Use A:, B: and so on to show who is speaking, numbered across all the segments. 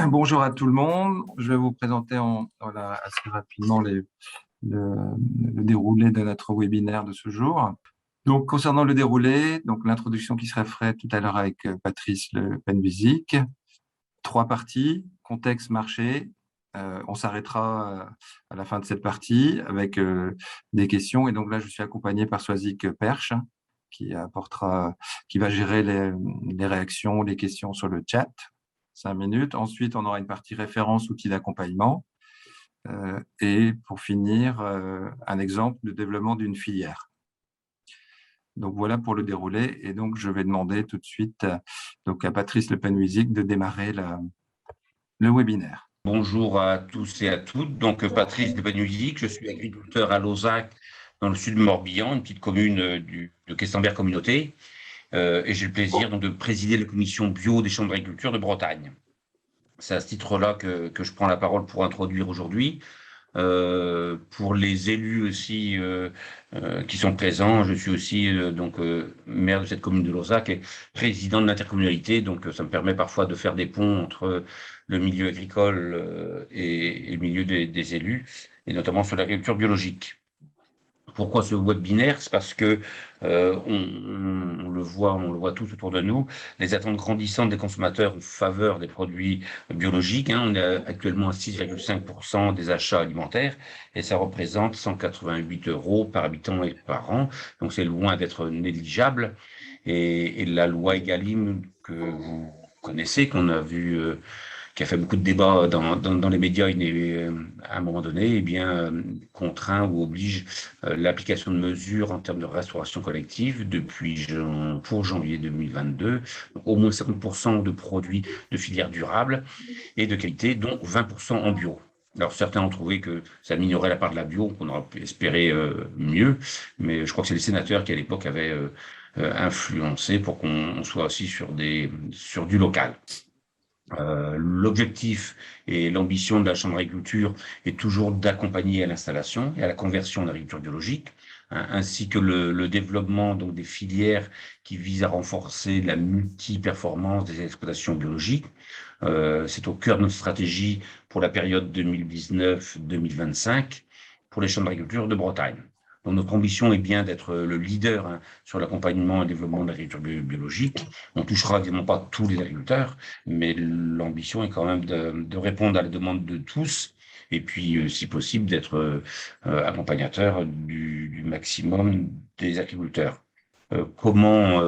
A: Bonjour à tout le monde. Je vais vous présenter assez rapidement le déroulé de notre webinaire de ce jour. Donc, concernant le déroulé, donc l'introduction qui sera faite tout à l'heure avec Patrice Le Penvisic. 3 parties, contexte, marché. On s'arrêtera à la fin de cette partie avec des questions. Et donc là, je suis accompagné par Soisic Perche qui qui va gérer les réactions, les questions sur le chat. 5 minutes. Ensuite, on aura une partie référence, outils d'accompagnement. Et pour finir, un exemple de développement d'une filière. Donc voilà pour le déroulé. Et donc, je vais demander tout de suite donc à Patrice Le Penvisic de démarrer le webinaire.
B: Bonjour à tous et à toutes. Donc, Patrice Lepenusic, je suis agriculteur à Lauzac, dans le sud du Morbihan, une petite commune de Questenberg Communauté. Et j'ai le plaisir donc, de présider la commission bio des chambres d'agriculture de Bretagne. C'est à ce titre-là que je prends la parole pour introduire aujourd'hui. Pour les élus aussi qui sont présents, je suis aussi maire de cette commune de Lauzac et président de l'intercommunalité, donc ça me permet parfois de faire des ponts entre le milieu agricole et le milieu des élus, et notamment sur l'agriculture biologique. Pourquoi ce webinaire? C'est parce que on le voit tous autour de nous, les attentes grandissantes des consommateurs en faveur des produits biologiques. On est actuellement à 6,5% des achats alimentaires et ça représente 188 € par habitant et par an. Donc c'est loin d'être négligeable. Et la loi Egalim que vous connaissez, qu'on a vu qui a fait beaucoup de débats dans les médias, à un moment donné, contraint ou oblige l'application de mesures en termes de restauration collective pour janvier 2022, donc au moins 50% de produits de filière durable et de qualité, dont 20% en bio. Alors certains ont trouvé que ça minorait la part de la bio, qu'on aurait pu espérer mieux, mais je crois que c'est les sénateurs qui à l'époque avaient influencé pour qu'on soit aussi sur du local. L'objectif et l'ambition de la Chambre d'agriculture est toujours d'accompagner à l'installation et à la conversion en agriculture biologique, ainsi que le développement donc des filières qui visent à renforcer la multi-performance des exploitations biologiques. C'est au cœur de notre stratégie pour la période 2019-2025 pour les chambres d'agriculture de Bretagne. Donc notre ambition est bien d'être le leader sur l'accompagnement et le développement de l'agriculture biologique. On touchera évidemment pas tous les agriculteurs, mais l'ambition est quand même de répondre à la demande de tous et puis, si possible, d'être accompagnateur du maximum des agriculteurs. Comment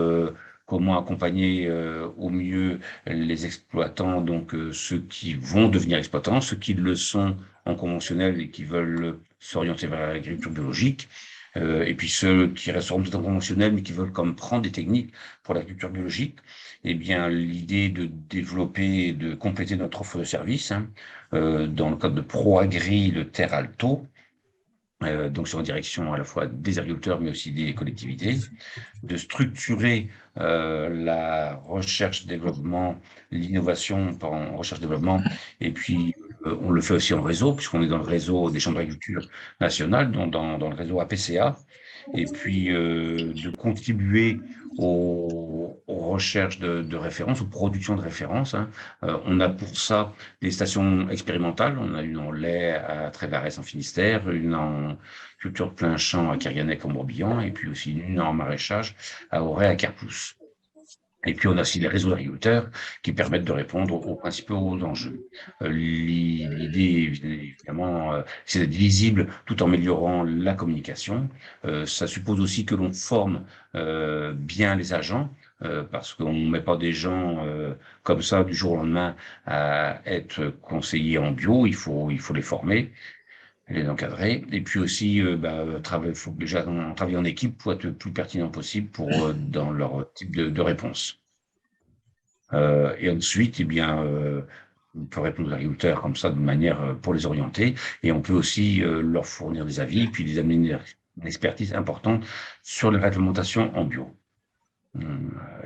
B: accompagner au mieux les exploitants, donc ceux qui vont devenir exploitants, ceux qui le sont en conventionnel et qui veulent s'orienter vers l'agriculture biologique, et puis ceux qui resteront tout en conventionnel mais qui veulent quand même prendre des techniques pour l'agriculture biologique. Eh bien, l'idée de développer et de compléter notre offre de services dans le cadre de ProAgri de Terre Alto, donc sur en direction à la fois des agriculteurs mais aussi des collectivités, de structurer la recherche-développement, l'innovation en recherche-développement, et puis on le fait aussi en réseau, puisqu'on est dans le réseau des chambres d'agriculture nationales, dans le réseau APCA, et puis de contribuer aux recherches de référence, aux productions de référence. On a pour ça des stations expérimentales. On a une en lait à Trévarès en Finistère, une en culture de plein champ à Kerguenec en Morbihan, et puis aussi une en maraîchage à Auray à Carpousse. Et puis, on a aussi les réseaux d'agriculteurs qui permettent de répondre aux principaux enjeux. L'idée, évidemment, c'est d'être visible tout en améliorant la communication. Ça suppose aussi que l'on forme bien les agents, parce qu'on ne met pas des gens comme ça du jour au lendemain à être conseillers en bio. Il faut les former, les encadrer, et puis aussi faut déjà travailler en équipe pour être le plus pertinent possible dans leur type de réponse. Et ensuite, on peut répondre aux agriculteurs comme ça de manière pour les orienter, et on peut aussi leur fournir des avis, puis les amener une expertise importante sur les réglementations en bio.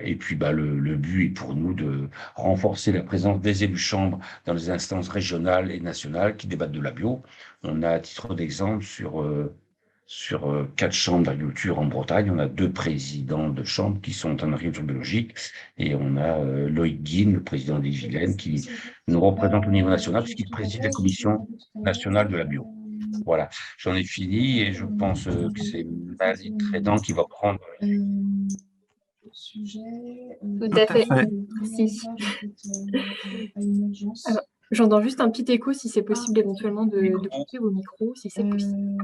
B: Et puis, le but est pour nous de renforcer la présence des élus chambres dans les instances régionales et nationales qui débattent de la bio. On a, à titre d'exemple, sur 4 chambres d'agriculture en Bretagne. On a 2 présidents de chambres qui sont en agriculture biologique et on a Loïc Guine, le président des Vilaines, qui nous représente au niveau national puisqu'il préside la commission nationale de la bio. Voilà, j'en ai fini et je pense que c'est Mali Trédan qui va prendre.
C: Tout
A: Tout
C: à
A: à
C: fait.
A: fait.
C: Merci. Alors, j'entends juste un petit écho, si c'est possible éventuellement de couper vos micros, si c'est possible.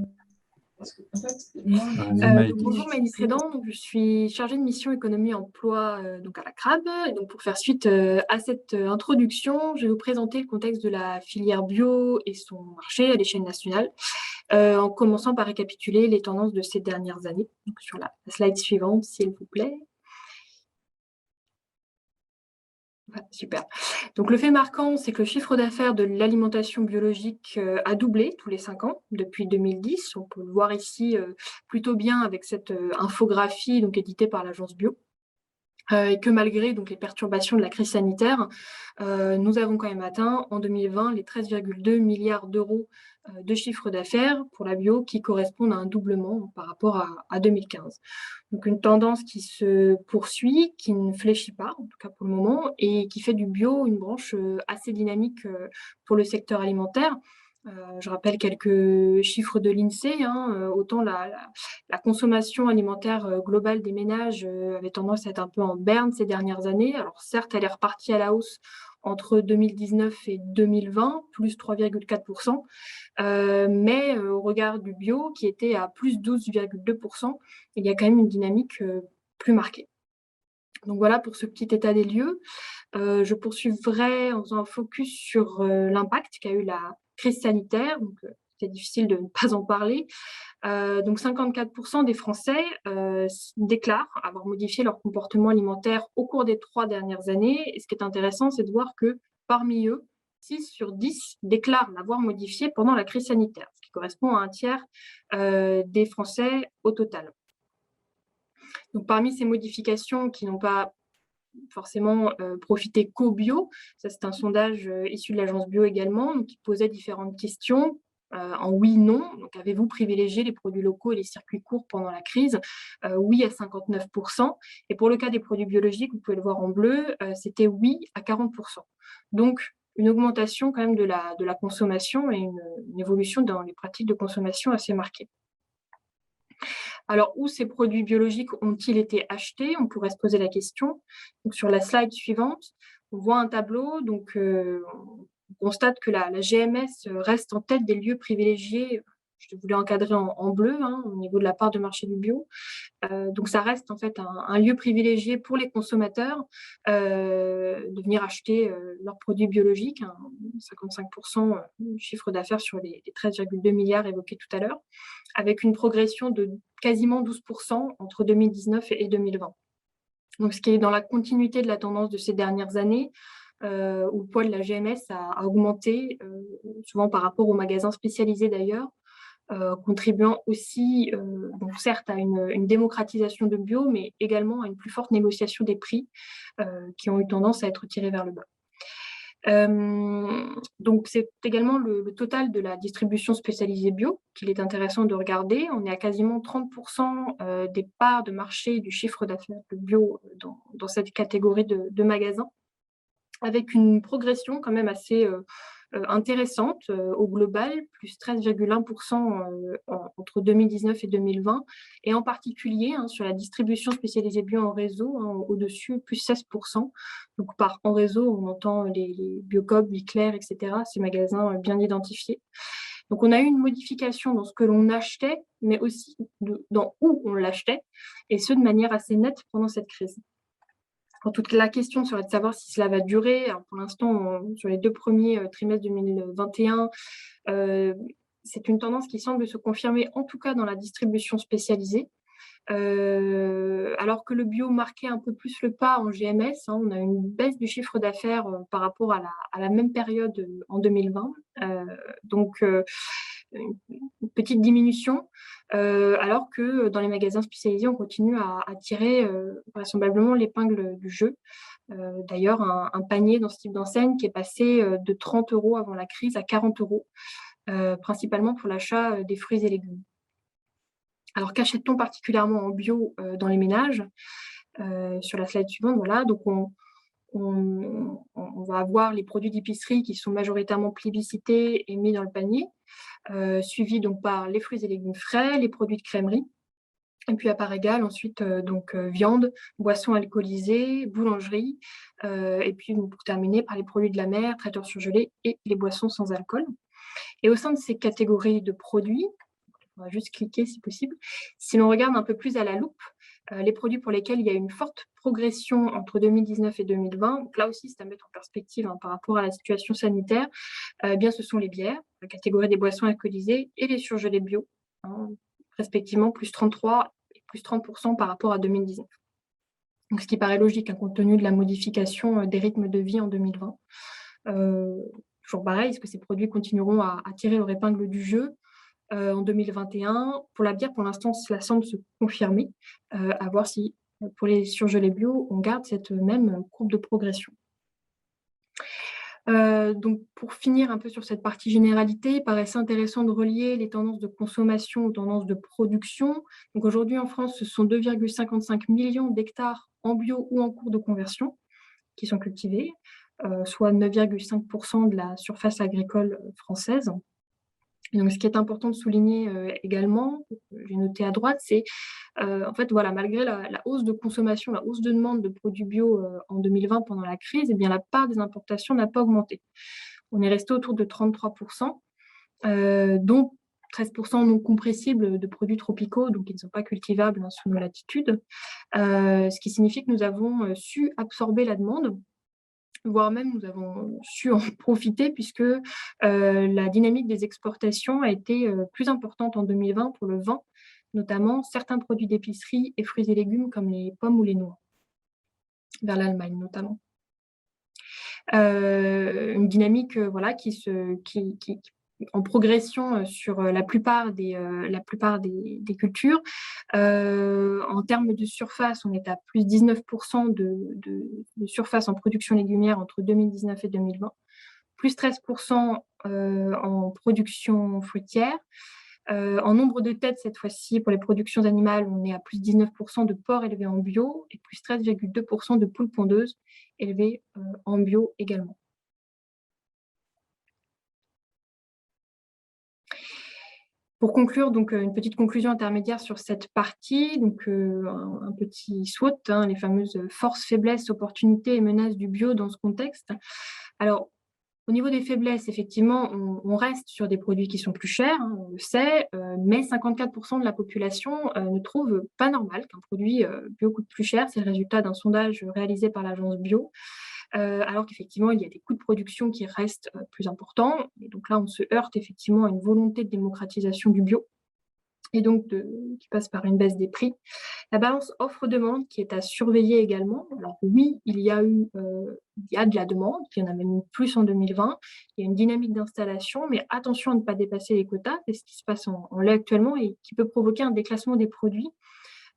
A: Vas-y, Maï.
C: Donc, bonjour Maëlys Trédan, donc je suis chargée de mission économie-emploi donc à la CRAB. Et donc pour faire suite à cette introduction, je vais vous présenter le contexte de la filière bio et son marché à l'échelle nationale, en commençant par récapituler les tendances de ces dernières années. Donc sur la slide suivante, s'il vous plaît. Voilà, super. Donc le fait marquant, c'est que le chiffre d'affaires de l'alimentation biologique a doublé tous les 5 ans depuis 2010. On peut le voir ici plutôt bien avec cette infographie donc éditée par l'agence Bio. Et que malgré donc, les perturbations de la crise sanitaire, nous avons quand même atteint en 2020 les 13,2 milliards d'euros de chiffre d'affaires pour la bio, qui correspondent à un doublement par rapport à 2015. Donc une tendance qui se poursuit, qui ne fléchit pas, en tout cas pour le moment, et qui fait du bio une branche assez dynamique pour le secteur alimentaire. Je rappelle quelques chiffres de l'INSEE. Autant la consommation alimentaire globale des ménages avait tendance à être un peu en berne ces dernières années. Alors certes, elle est repartie à la hausse entre 2019 et 2020, plus 3,4%, mais au regard du bio, qui était à plus 12,2%, il y a quand même une dynamique plus marquée. Donc voilà pour ce petit état des lieux. Je poursuivrai en faisant un focus sur l'impact qu'a eu la crise sanitaire. Donc, c'est difficile de ne pas en parler. Donc 54% des Français déclarent avoir modifié leur comportement alimentaire au cours des 3 dernières années. Et ce qui est intéressant, c'est de voir que parmi eux, 6 sur 10 déclarent l'avoir modifié pendant la crise sanitaire, ce qui correspond à un tiers des Français au total. Donc parmi ces modifications qui n'ont pas forcément profité qu'au bio, ça c'est un sondage issu de l'agence Bio également, donc, qui posait différentes questions. En oui, non. Donc, avez-vous privilégié les produits locaux et les circuits courts pendant la crise? Oui à 59%. Et pour le cas des produits biologiques, vous pouvez le voir en bleu, c'était oui à 40%. Donc, une augmentation quand même de la consommation et une évolution dans les pratiques de consommation assez marquée. Alors, où ces produits biologiques ont-ils été achetés? On pourrait se poser la question. Donc, sur la slide suivante, on voit un tableau. Donc, on constate que la GMS reste en tête des lieux privilégiés. Je voulais encadrer en bleu au niveau de la part de marché du bio. Donc, ça reste en fait un lieu privilégié pour les consommateurs de venir acheter leurs produits biologiques, 55% de chiffre d'affaires sur les 13,2 milliards évoqués tout à l'heure, avec une progression de quasiment 12% entre 2019 et 2020. Donc, ce qui est dans la continuité de la tendance de ces dernières années, où le poids de la GMS a augmenté, souvent par rapport aux magasins spécialisés d'ailleurs, contribuant aussi, donc certes, à une démocratisation de bio, mais également à une plus forte négociation des prix qui ont eu tendance à être tirés vers le bas. Donc, c'est également le total de la distribution spécialisée bio qu'il est intéressant de regarder. On est à quasiment 30% des parts de marché du chiffre d'affaires de bio dans cette catégorie de magasins, avec une progression quand même assez intéressante au global, plus 13,1% entre 2019 et 2020, et en particulier sur la distribution spécialisée bio en réseau, au-dessus, plus 16%. Donc par en réseau, on entend les Biocoop, Leclerc, etc., ces magasins bien identifiés. Donc on a eu une modification dans ce que l'on achetait, mais aussi dans où on l'achetait, et ce de manière assez nette pendant cette crise. Quand toute la question serait de savoir si cela va durer. Alors pour l'instant, sur les 2 premiers trimestres 2021, c'est une tendance qui semble se confirmer, en tout cas dans la distribution spécialisée. Alors que le bio marquait un peu plus le pas en GMS, on a une baisse du chiffre d'affaires par rapport à la même période en 2020. Donc, une petite diminution, alors que dans les magasins spécialisés, on continue à tirer vraisemblablement l'épingle du jeu. D'ailleurs, un panier dans ce type d'enseigne qui est passé de 30 € avant la crise à 40 €, principalement pour l'achat des fruits et légumes. Alors, qu'achète-t-on particulièrement en bio dans les ménages? Sur la slide suivante, voilà, donc on va avoir les produits d'épicerie qui sont majoritairement plébiscités et mis dans le panier, suivis donc par les fruits et légumes frais, les produits de crèmerie, et puis à part égale ensuite viande, boissons alcoolisées, boulangerie, et puis pour terminer par les produits de la mer, traiteurs surgelés et les boissons sans alcool. Et au sein de ces catégories de produits, on va juste cliquer si possible, si l'on regarde un peu plus à la loupe, les produits pour lesquels il y a une forte progression entre 2019 et 2020, donc là aussi c'est à mettre en perspective par rapport à la situation sanitaire, bien ce sont les bières, la catégorie des boissons alcoolisées et les surgelés bio, respectivement plus 33 et plus 30% par rapport à 2019. Donc, ce qui paraît logique, compte tenu de la modification des rythmes de vie en 2020. Toujours pareil, est-ce que ces produits continueront à tirer leur épingle du jeu en 2021? Pour la bière, pour l'instant, cela semble se confirmer, à voir si pour les surgelés bio, on garde cette même courbe de progression. Donc, pour finir un peu sur cette partie généralité, il paraissait intéressant de relier les tendances de consommation aux tendances de production. Donc, aujourd'hui, en France, ce sont 2,55 millions d'hectares en bio ou en cours de conversion qui sont cultivés, soit 9,5% de la surface agricole française. Et donc, ce qui est important de souligner également, j'ai noté à droite, c'est en fait, voilà, malgré la hausse de consommation, la hausse de demande de produits bio en 2020 pendant la crise, eh bien, la part des importations n'a pas augmenté. On est resté autour de 33%, dont 13% non compressibles de produits tropicaux, donc ils ne sont pas cultivables sous nos latitudes, ce qui signifie que nous avons su absorber la demande, voire même nous avons su en profiter puisque la dynamique des exportations a été plus importante en 2020 pour le vin, notamment certains produits d'épicerie et fruits et légumes comme les pommes ou les noix, vers l'Allemagne notamment. Une dynamique voilà, qui en progression sur la plupart des cultures. En termes de surface, on est à plus 19% de surface en production légumière entre 2019 et 2020, plus 13% en production fruitière. En nombre de têtes, cette fois-ci, pour les productions animales, on est à plus 19% de porcs élevés en bio et plus 13,2% de poules pondeuses élevées en bio également. Pour conclure, donc une petite conclusion intermédiaire sur cette partie, donc un petit SWOT, les fameuses forces, faiblesses, opportunités et menaces du bio dans ce contexte. Alors, au niveau des faiblesses, effectivement, on reste sur des produits qui sont plus chers, on le sait, mais 54% de la population ne trouve pas normal qu'un produit bio coûte plus cher. C'est le résultat d'un sondage réalisé par l'agence Bio. Alors qu'effectivement, il y a des coûts de production qui restent plus importants. Et donc là, on se heurte effectivement à une volonté de démocratisation du bio et donc qui passe par une baisse des prix. La balance offre-demande qui est à surveiller également. Alors oui, il y a de la demande, il y en a même plus en 2020. Il y a une dynamique d'installation, mais attention à ne pas dépasser les quotas. C'est ce qui se passe en lait actuellement et qui peut provoquer un déclassement des produits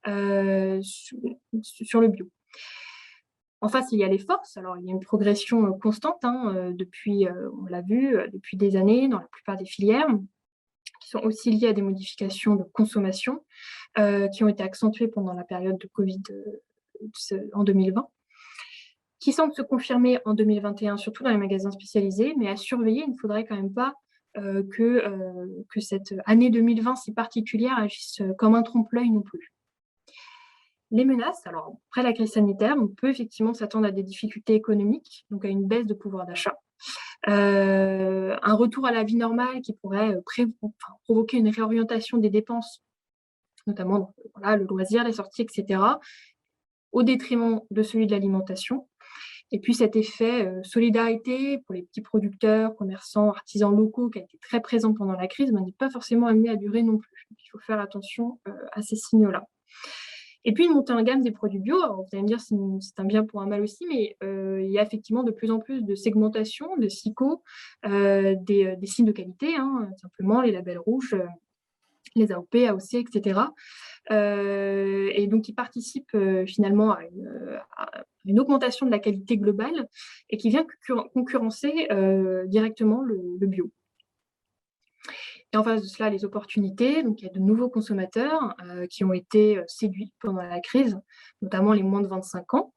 C: sur le bio. En face, il y a les forces. Alors, il y a une progression constante depuis, on l'a vu, depuis des années dans la plupart des filières, qui sont aussi liées à des modifications de consommation qui ont été accentuées pendant la période de Covid en 2020, qui semblent se confirmer en 2021, surtout dans les magasins spécialisés, mais à surveiller, il ne faudrait quand même pas que cette année 2020 si particulière agisse comme un trompe-l'œil non plus. Les menaces, alors après la crise sanitaire, on peut effectivement s'attendre à des difficultés économiques, donc à une baisse de pouvoir d'achat, un retour à la vie normale qui pourrait provoquer une réorientation des dépenses, notamment le loisir, les sorties, etc., au détriment de celui de l'alimentation. Et puis cet effet solidarité pour les petits producteurs, commerçants, artisans locaux qui a été très présent pendant la crise, n'est pas forcément amené à durer non plus. Donc, il faut faire attention à ces signaux-là. Et puis une montée en gamme des produits bio. Alors, vous allez me dire c'est un bien pour un mal aussi, mais il y a effectivement de plus en plus de segmentation, de SICO, des signes de qualité, simplement les labels rouges, les AOP, AOC, etc. Et donc qui participent finalement à une augmentation de la qualité globale et qui vient concurrencer directement le bio. Et en face de cela, les opportunités. Donc, il y a de nouveaux consommateurs qui ont été séduits pendant la crise, notamment les moins de 25 ans,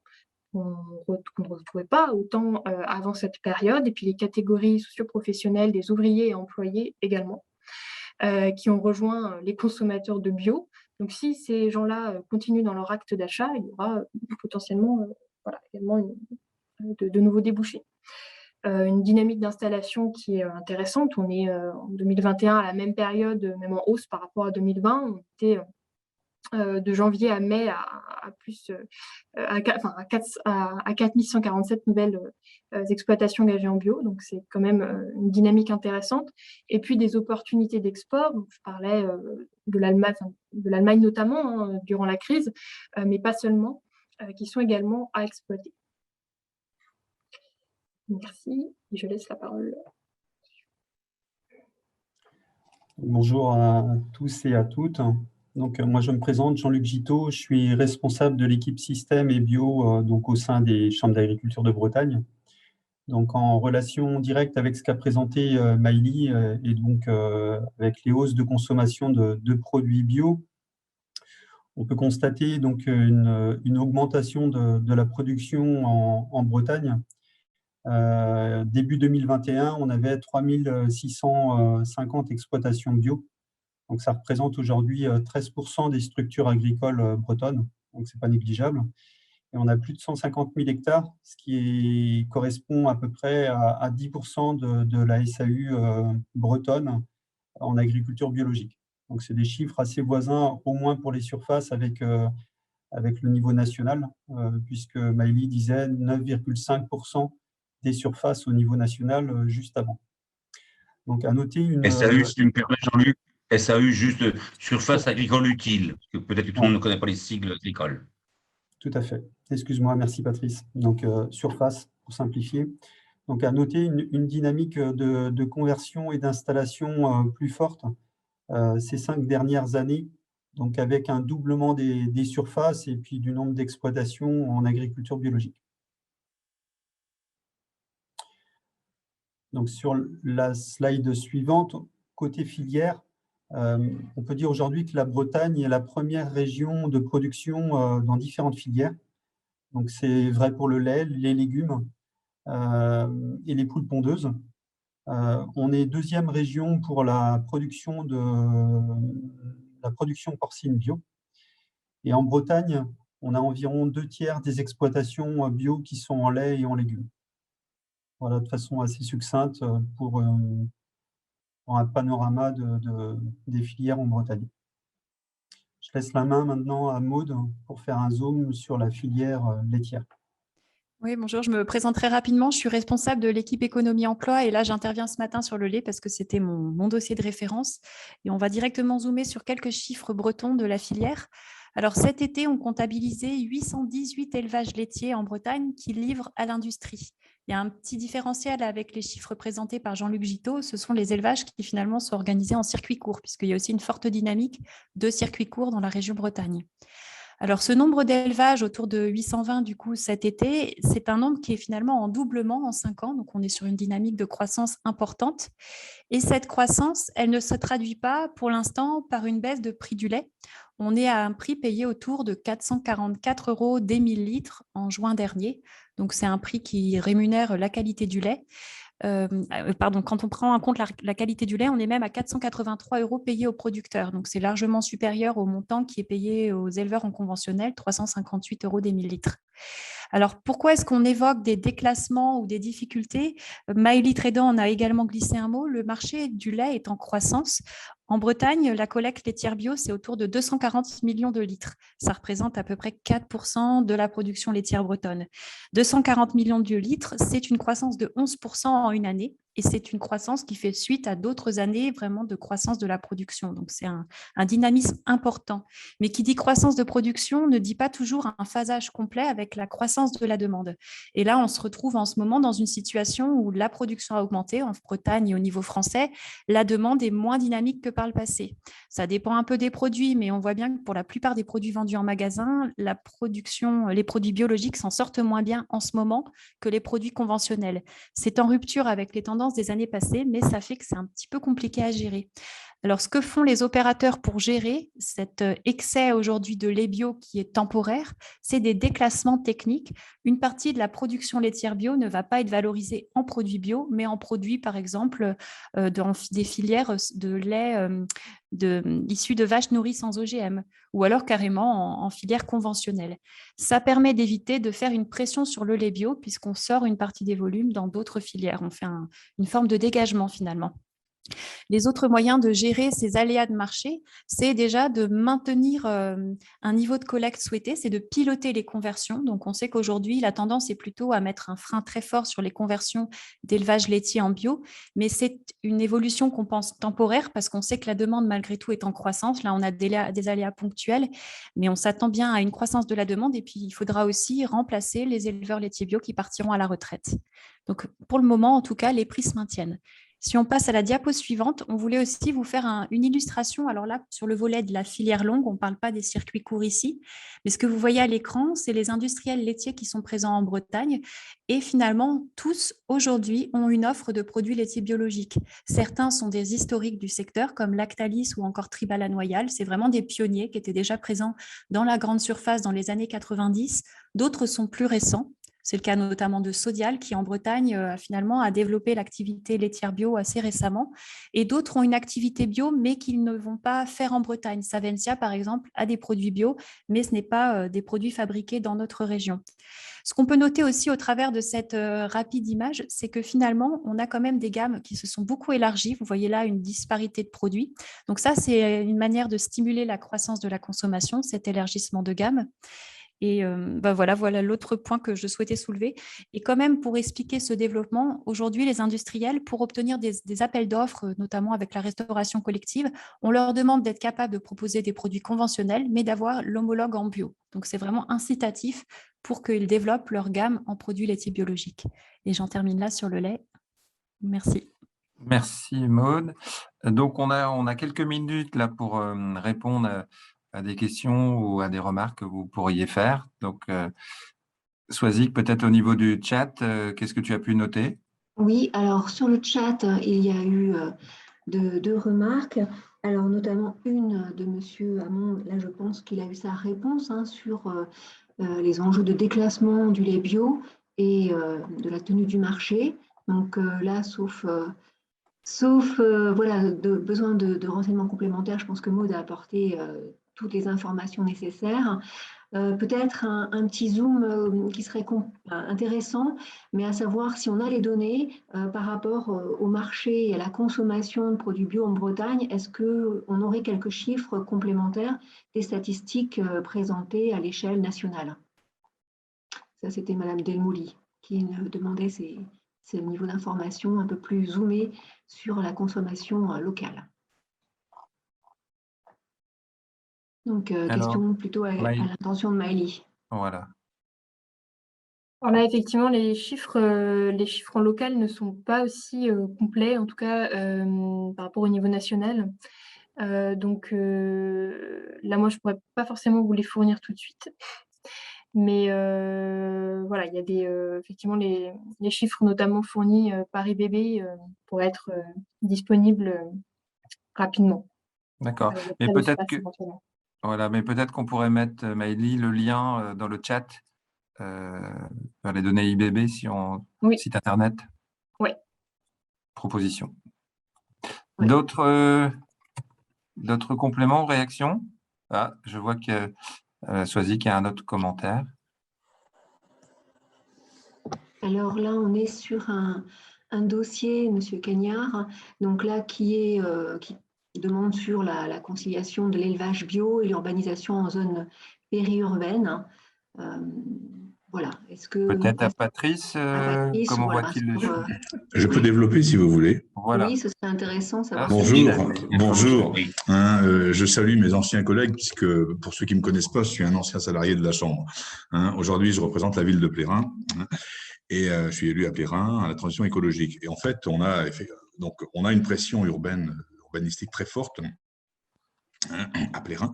C: qu'on ne retrouvait pas autant avant cette période. Et puis, les catégories socio-professionnelles des ouvriers et employés également, qui ont rejoint les consommateurs de bio. Donc, si ces gens-là continuent dans leur acte d'achat, il y aura potentiellement également de nouveaux débouchés. Une dynamique d'installation qui est intéressante. On est en 2021 à la même période, même en hausse par rapport à 2020. On était de janvier à mai à 4147 nouvelles exploitations engagées en bio. Donc, c'est quand même une dynamique intéressante. Et puis, des opportunités d'export. Donc, je parlais de l'Allemagne notamment durant la crise, mais pas seulement, qui sont également à exploiter. Merci. Je laisse la parole.
D: Bonjour à tous et à toutes. Donc, moi, je me présente, Jean-Luc Giteau. Je suis responsable de l'équipe système et bio donc, au sein des chambres d'agriculture de Bretagne. Donc, en relation directe avec ce qu'a présenté Maïli et donc avec les hausses de consommation de produits bio, on peut constater donc une augmentation de la production en Bretagne. Début 2021, on avait 3650 exploitations bio. Donc, ça représente aujourd'hui 13% des structures agricoles bretonnes. Donc, ce n'est pas négligeable. Et on a plus de 150 000 hectares, ce qui correspond à peu près à 10% de la SAU bretonne en agriculture biologique. Donc, c'est des chiffres assez voisins, au moins pour les surfaces, avec le niveau national, puisque Maïli disait 9,5% des surfaces au niveau national juste avant. Donc, à noter une…
B: SAU, si tu me permets, Jean-Luc, SAU, juste surface agricole utile, parce que peut-être que tout le monde ne connaît pas les sigles agricoles.
D: Tout à fait. Excuse-moi, merci Patrice. Donc, surface, pour simplifier. Donc, à noter une dynamique de conversion et d'installation plus forte ces 5 dernières années, donc avec un doublement des surfaces et puis du nombre d'exploitations en agriculture biologique. Donc, sur la slide suivante, côté filière, on peut dire aujourd'hui que la Bretagne est la première région de production dans différentes filières. Donc, c'est vrai pour le lait, les légumes et les poules pondeuses. On est deuxième région pour la production porcine bio. Et en Bretagne, on a environ 2/3 des exploitations bio qui sont en lait et en légumes. Voilà, de façon assez succincte pour un panorama des filières en Bretagne. Je laisse la main maintenant à Maude pour faire un zoom sur la filière laitière.
E: Oui, bonjour, je me présente très rapidement. Je suis responsable de l'équipe économie-emploi et là, j'interviens ce matin sur le lait parce que c'était mon dossier de référence. Et on va directement zoomer sur quelques chiffres bretons de la filière. Alors, cet été, on comptabilisait 818 élevages laitiers en Bretagne qui livrent à l'industrie. Il y a un petit différentiel avec les chiffres présentés par Jean-Luc Giteau. Ce sont les élevages qui finalement sont organisés en circuit court, puisqu'il y a aussi une forte dynamique de circuits courts dans la région Bretagne. Alors, ce nombre d'élevages autour de 820 du coup cet été, c'est un nombre qui est finalement en doublement en 5 ans. Donc, on est sur une dynamique de croissance importante. Et cette croissance, elle ne se traduit pas pour l'instant par une baisse de prix du lait. On est à un prix payé autour de 444 € des 1000 litres en juin dernier. Donc, c'est un prix qui rémunère la qualité du lait. Quand on prend en compte la qualité du lait, on est même à 483 € payés aux producteurs. Donc, c'est largement supérieur au montant qui est payé aux éleveurs en conventionnel, 358 € des 1000 litres. Alors, pourquoi est-ce qu'on évoque des déclassements ou des difficultés? Maïli Trédan en a également glissé un mot. Le marché du lait est en croissance. En Bretagne, la collecte laitière bio, c'est autour de 240 millions de litres. Ça représente à peu près 4% de la production laitière bretonne. 240 millions de litres, c'est une croissance de 11% en une année. Et c'est une croissance qui fait suite à d'autres années vraiment de croissance de la production. Donc, c'est un dynamisme important. Mais qui dit croissance de production ne dit pas toujours un phasage complet avec la croissance de la demande. Et là, on se retrouve en ce moment dans une situation où la production a augmenté en Bretagne et au niveau français. La demande est moins dynamique que par le passé. Ça dépend un peu des produits, mais on voit bien que pour la plupart des produits vendus en magasin, les produits biologiques s'en sortent moins bien en ce moment que les produits conventionnels. C'est en rupture avec les tendances tendance des années passées, mais ça fait que c'est un petit peu compliqué à gérer. Alors, ce que font les opérateurs pour gérer cet excès aujourd'hui de lait bio qui est temporaire, c'est des déclassements techniques. Une partie de la production laitière bio ne va pas être valorisée en produits bio, mais en produits, par exemple, dans des filières de lait issus de vaches nourries sans OGM, ou alors carrément en filière conventionnelle. Ça permet d'éviter de faire une pression sur le lait bio, puisqu'on sort une partie des volumes dans d'autres filières. On fait une forme de dégagement finalement. Les autres moyens de gérer ces aléas de marché, c'est déjà de maintenir un niveau de collecte souhaité, c'est de piloter les conversions. Donc, on sait qu'aujourd'hui, la tendance est plutôt à mettre un frein très fort sur les conversions d'élevage laitier en bio, mais c'est une évolution qu'on pense temporaire parce qu'on sait que la demande, malgré tout, est en croissance. Là, on a des aléas ponctuels, mais on s'attend bien à une croissance de la demande et puis il faudra aussi remplacer les éleveurs laitiers bio qui partiront à la retraite. Donc, pour le moment, en tout cas, les prix se maintiennent. Si on passe à la diapo suivante, on voulait aussi vous faire une illustration. Alors là, sur le volet de la filière longue, on ne parle pas des circuits courts ici, mais ce que vous voyez à l'écran, c'est les industriels laitiers qui sont présents en Bretagne. Et finalement, tous, aujourd'hui, ont une offre de produits laitiers biologiques. Certains sont des historiques du secteur, comme Lactalis ou encore Tribal Noyal. C'est vraiment des pionniers qui étaient déjà présents dans la grande surface dans les années 90. D'autres sont plus récents. C'est le cas notamment de Sodial qui, en Bretagne, finalement, a développé l'activité laitière bio assez récemment. Et d'autres ont une activité bio, mais qu'ils ne vont pas faire en Bretagne. Savencia, par exemple, a des produits bio, mais ce n'est pas des produits fabriqués dans notre région. Ce qu'on peut noter aussi au travers de cette rapide image, c'est que finalement, on a quand même des gammes qui se sont beaucoup élargies. Vous voyez là une disparité de produits. Donc ça, c'est une manière de stimuler la croissance de la consommation, cet élargissement de gamme. Et voilà l'autre point que je souhaitais soulever. Et quand même, pour expliquer ce développement, aujourd'hui, les industriels, pour obtenir des appels d'offres, notamment avec la restauration collective, on leur demande d'être capables de proposer des produits conventionnels, mais d'avoir l'homologue en bio. Donc, c'est vraiment incitatif pour qu'ils développent leur gamme en produits laitiers biologiques. Et j'en termine là sur le lait. Merci.
A: Merci Maude. Donc, on a quelques minutes là pour répondre à des questions ou à des remarques que vous pourriez faire. Donc, Swazik, peut-être au niveau du chat, qu'est-ce que tu as pu noter?
F: Oui, alors sur le chat, il y a eu deux remarques. Alors notamment une de Monsieur Hamon, là je pense qu'il a eu sa réponse sur les enjeux de déclassement du lait bio et de la tenue du marché. Donc là, sauf voilà, besoin de renseignements complémentaires, je pense que Maud a apporté toutes les informations nécessaires. Peut-être un petit zoom qui serait intéressant, mais à savoir si on a les données par rapport au marché et à la consommation de produits bio en Bretagne, est-ce qu'on aurait quelques chiffres complémentaires des statistiques présentées à l'échelle nationale? Ça, c'était Madame Delmouli qui demandait ces niveaux d'information un peu plus zoomés sur la consommation locale. Donc, question plutôt à l'intention de Maëlie.
A: Voilà.
C: Alors là, effectivement, les chiffres en local ne sont pas aussi complets, en tout cas par rapport au niveau national. Donc là, moi, je ne pourrais pas forcément vous les fournir tout de suite. Mais voilà, il y a effectivement les chiffres notamment fournis par IBB pour être disponibles rapidement.
A: D'accord. Mais peut-être qu'on pourrait mettre, Maëlie, le lien dans le chat vers les données IBB site internet.
C: Oui.
A: Proposition.
F: Oui.
A: D'autres compléments, réactions? Ah, je vois que Swazik a un autre commentaire.
F: Alors là, on est sur un dossier, Monsieur Cagnard, donc là qui demande sur la conciliation de l'élevage bio et l'urbanisation en zone périurbaine. Voilà. Est-ce que
A: peut-être à Patrice, comment
F: voilà,
A: voit-il les choses?
G: Je peux développer si vous voulez.
A: Voilà.
F: Oui, ce serait intéressant de savoir.
G: Bonjour. Je salue mes anciens collègues puisque pour ceux qui me connaissent pas, je suis un ancien salarié de la Chambre. Aujourd'hui, je représente la ville de Plérin et je suis élu à Plérin à la transition écologique. Et en fait, on a une pression urbanistique très forte à Plérin.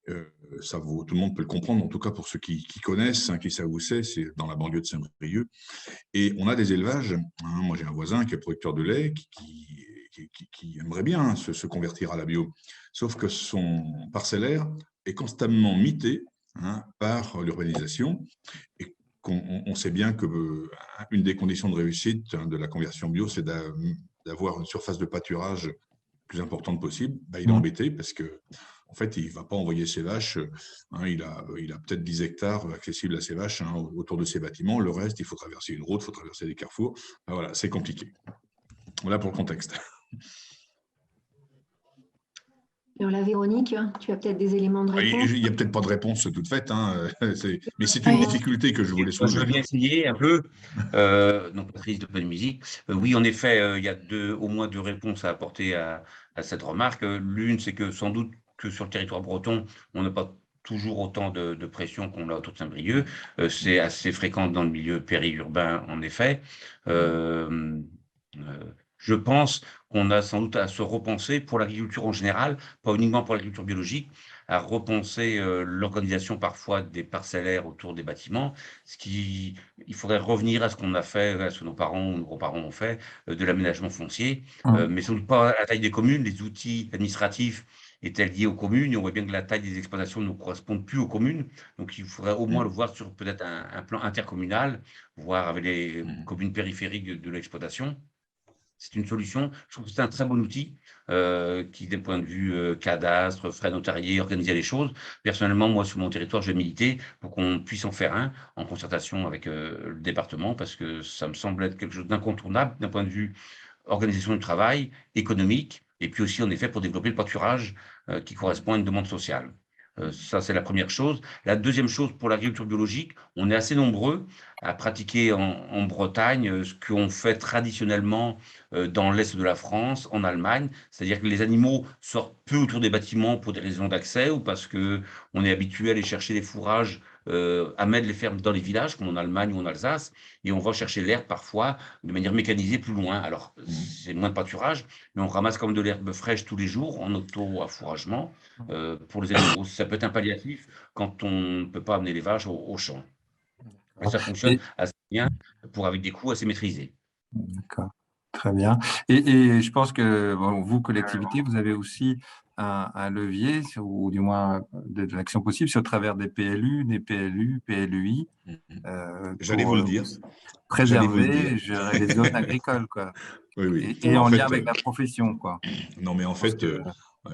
G: Tout le monde peut le comprendre, en tout cas pour ceux qui connaissent, qui savent où c'est dans la banlieue de Saint-Brieuc. Et on a des élevages. Moi, j'ai un voisin qui est producteur de lait qui aimerait bien se convertir à la bio. Sauf que son parcellaire est constamment mité par l'urbanisation. Et on sait bien qu'une des conditions de réussite de la conversion bio, c'est d'avoir une surface de pâturage plus importante possible. Il est embêté parce que en fait, il ne va pas envoyer ses vaches. Il a peut-être 10 hectares accessibles à ses vaches autour de ses bâtiments. Le reste, il faut traverser une route, il faut traverser des carrefours. Voilà, c'est compliqué. Voilà pour le contexte.
F: Alors là, Véronique, tu as peut-être des éléments de réponse.
G: Il n'y a peut-être pas de réponse toute faite, mais c'est une difficulté que je voulais soulever.
B: Je veux bien essayer un peu. Donc, Patrice de Pleine Musique. Oui, en effet, il y a au moins 2 réponses à apporter à cette remarque. L'une, c'est que sans doute que sur le territoire breton, on n'a pas toujours autant de pression qu'on l'a autour de Saint-Brieuc. C'est assez fréquent dans le milieu périurbain, en effet. Je pense qu'on a sans doute à se repenser pour l'agriculture en général, pas uniquement pour l'agriculture biologique, à repenser l'organisation parfois des parcellaires autour des bâtiments. Il faudrait revenir à ce qu'on a fait, à ce que nos parents ou nos grands-parents ont fait, de l'aménagement foncier, mais sans doute pas à la taille des communes. Les outils administratifs étaient liés aux communes, et on voit bien que la taille des exploitations ne correspond plus aux communes. Donc, il faudrait au moins le voir sur peut-être un plan intercommunal, voire avec les communes périphériques de l'exploitation. C'est une solution. Je trouve que c'est un très bon outil qui, d'un point de vue cadastre, frais notariés, organiser les choses. Personnellement, moi, sur mon territoire, je vais militer pour qu'on puisse en faire un en concertation avec le département, parce que ça me semble être quelque chose d'incontournable d'un point de vue organisation du travail, économique, et puis aussi, en effet, pour développer le pâturage qui correspond à une demande sociale. Ça, c'est la première chose. La deuxième chose, pour l'agriculture biologique, on est assez nombreux à pratiquer en Bretagne ce qu'on fait traditionnellement dans l'est de la France, en Allemagne, c'est-à-dire que les animaux sortent peu autour des bâtiments pour des raisons d'accès ou parce qu'on est habitué à aller chercher des fourrages à mettre les fermes dans les villages, comme en Allemagne ou en Alsace, et on va chercher l'herbe parfois de manière mécanisée plus loin. Alors, c'est moins de pâturage, mais on ramasse comme de l'herbe fraîche tous les jours en auto-affouragement pour les animaux. Ça peut être un palliatif quand on ne peut pas amener les vaches au champ. Et ça fonctionne assez bien avec des coûts assez maîtrisés.
A: D'accord, très bien. Et je pense que vous, collectivité, vous avez aussi un levier, ou du moins de l'action possible, sur travers des PLU, PLUI.
G: J'allais vous le dire.
A: Préserver, gérer les zones agricoles, quoi.
G: Oui.
A: Et en lien avec la profession, quoi.
G: Non, mais en fait,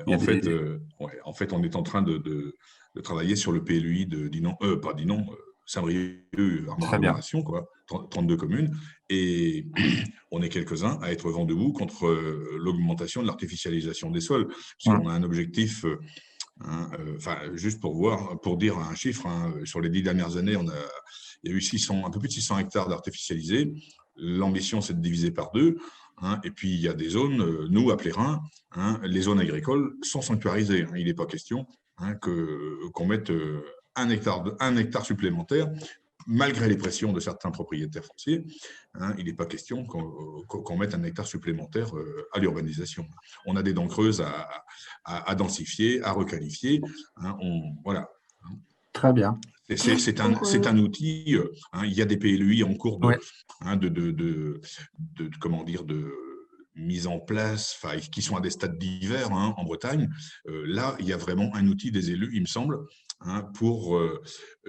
G: on est en train de travailler sur le PLUI de Saint-Brieuc, agglomération, 32 communes, et on est quelques-uns à être vent debout contre l'augmentation de l'artificialisation des sols, parce qu'on a un objectif, juste pour dire un chiffre, sur les 10 dernières années, il y a eu un peu plus de 600 hectares d'artificialisés. L'ambition, c'est de diviser par 2. Et puis, il y a des zones, nous, à Plérin, les zones agricoles sont sanctuarisées. Il n'est pas question qu'on mette un hectare supplémentaire, malgré les pressions de certains propriétaires fonciers. Il n'est pas question qu'on mette un hectare supplémentaire à l'urbanisation. On a des dents creuses à densifier, à requalifier. Voilà.
A: Très bien.
G: C'est un outil. Il y a des PLUI en cours de mise en place, qui sont à des stades divers en Bretagne. Là, il y a vraiment un outil des élus, il me semble, pour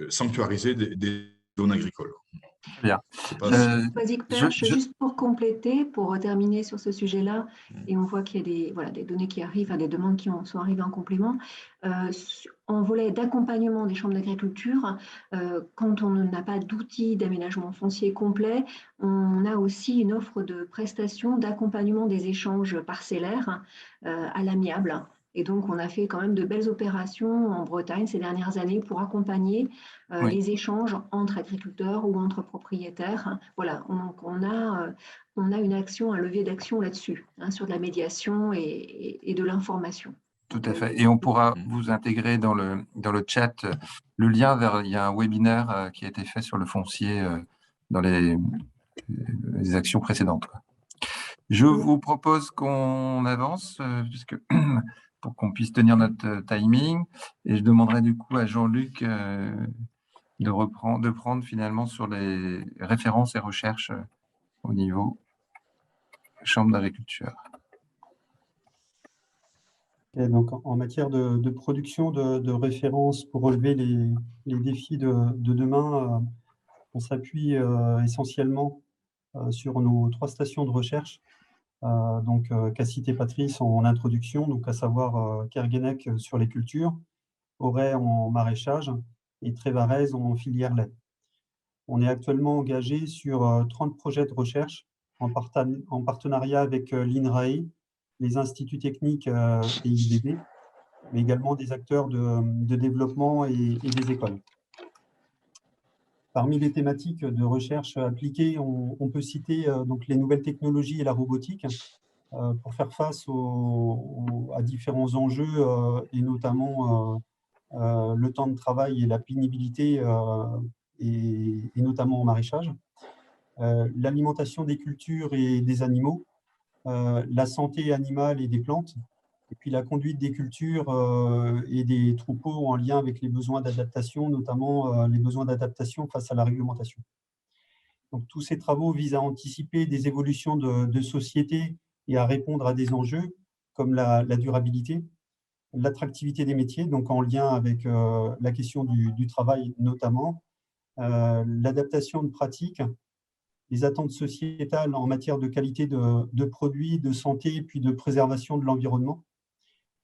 G: sanctuariser des zones agricoles.
A: Bien.
F: Vas-y, Perche, juste pour compléter, pour terminer sur ce sujet-là, et on voit qu'il y a des données qui arrivent, des demandes qui sont arrivées en complément. En volet d'accompagnement des chambres d'agriculture, quand on n'a pas d'outils d'aménagement foncier complet, on a aussi une offre de prestations d'accompagnement des échanges parcellaires à l'amiable. Et donc, on a fait quand même de belles opérations en Bretagne ces dernières années pour accompagner les échanges entre agriculteurs ou entre propriétaires. Voilà, on a une action, un levier d'action là-dessus, sur de la médiation et de l'information.
A: Tout à fait. Et on pourra vous intégrer dans le chat le lien vers, il y a un webinaire qui a été fait sur le foncier dans les actions précédentes. Je vous propose qu'on avance, puisque pour qu'on puisse tenir notre timing. Et je demanderai du coup à Jean-Luc de prendre finalement sur les références et recherches au niveau Chambre d'agriculture.
D: Et donc, en matière de production de références pour relever les défis de demain, on s'appuie essentiellement sur nos 3 stations de recherche, donc qu'a cité Patrice en introduction, donc à savoir Kerguenec sur les cultures, Auray en maraîchage et Trévarez en filière lait. On est actuellement engagé sur 30 projets de recherche en partenariat avec l'INRAE, les instituts techniques et IDB, mais également des acteurs de développement et des écoles. Parmi les thématiques de recherche appliquées, on peut citer donc les nouvelles technologies et la robotique pour faire face à différents enjeux et notamment le temps de travail et la pénibilité et notamment en maraîchage. L'alimentation des cultures et des animaux, la santé animale et des plantes, et puis la conduite des cultures et des troupeaux en lien avec les besoins d'adaptation, notamment les besoins d'adaptation face à la réglementation. Donc, tous ces travaux visent à anticiper des évolutions de société et à répondre à des enjeux comme la durabilité, l'attractivité des métiers, donc en lien avec la question du travail notamment, l'adaptation de pratiques, les attentes sociétales en matière de qualité de produits, de santé, puis de préservation de l'environnement.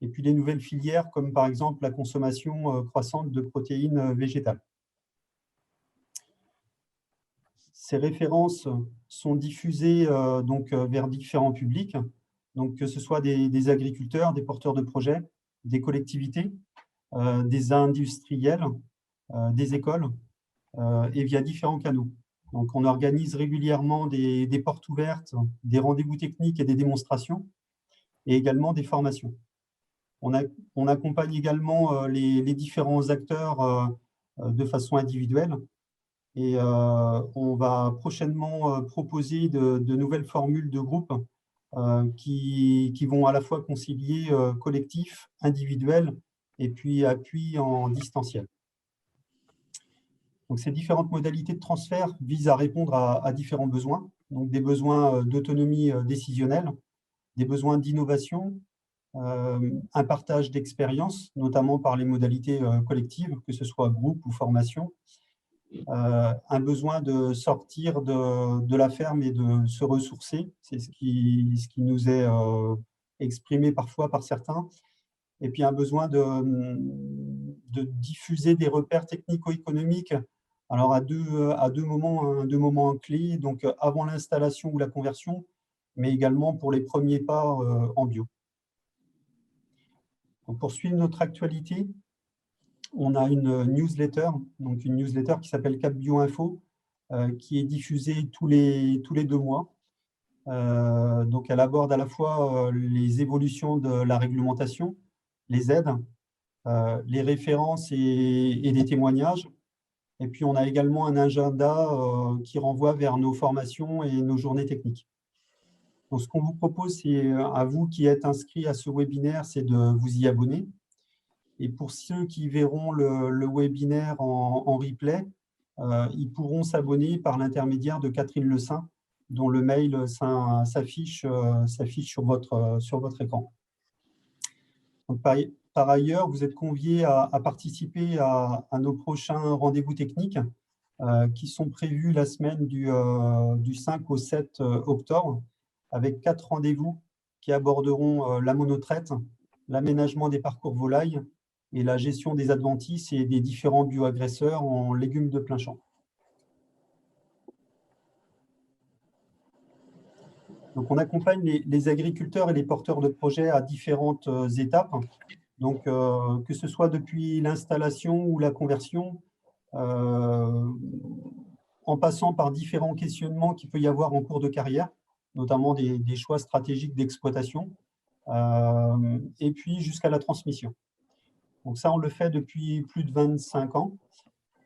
D: Et puis les nouvelles filières, comme par exemple la consommation croissante de protéines végétales. Ces références sont diffusées donc, vers différents publics, donc que ce soit des agriculteurs, des porteurs de projets, des collectivités, des industriels, des écoles, et via différents canaux. Donc, on organise régulièrement des portes ouvertes, des rendez-vous techniques et des démonstrations, et également des formations. On accompagne également les différents acteurs de façon individuelle, et on va prochainement proposer de nouvelles formules de groupe qui vont à la fois concilier collectif, individuel, et puis appui en distanciel. Donc, ces différentes modalités de transfert visent à répondre à différents besoins, donc des besoins d'autonomie décisionnelle, des besoins d'innovation, un partage d'expériences, notamment par les modalités collectives, que ce soit groupe ou formation, un besoin de sortir de la ferme et de se ressourcer, c'est ce qui nous est exprimé parfois par certains, et puis un besoin de diffuser des repères technico-économiques, alors à deux moments clés, donc avant l'installation ou la conversion, mais également pour les premiers pas en bio. Donc, pour suivre notre actualité, on a une newsletter qui s'appelle Cap Bio Info, qui est diffusée tous les 2 mois. Donc, elle aborde à la fois les évolutions de la réglementation, les aides, les références et des témoignages. Et puis, on a également un agenda qui renvoie vers nos formations et nos journées techniques. Donc, ce qu'on vous propose, c'est à vous qui êtes inscrits à ce webinaire, c'est de vous y abonner. Et pour ceux qui verront le webinaire en replay, ils pourront s'abonner par l'intermédiaire de Catherine Le Saint, dont le mail s'affiche sur votre écran. Donc, par ailleurs, vous êtes conviés à participer à nos prochains rendez-vous techniques qui sont prévus la semaine du 5 au 7 octobre, avec 4 rendez-vous qui aborderont la monotraite, l'aménagement des parcours volailles et la gestion des adventices et des différents bioagresseurs en légumes de plein champ. Donc, on accompagne les agriculteurs et les porteurs de projets à différentes étapes. Donc, que ce soit depuis l'installation ou la conversion, en passant par différents questionnements qu'il peut y avoir en cours de carrière, notamment des choix stratégiques d'exploitation, et puis jusqu'à la transmission. Donc ça, on le fait depuis plus de 25 ans.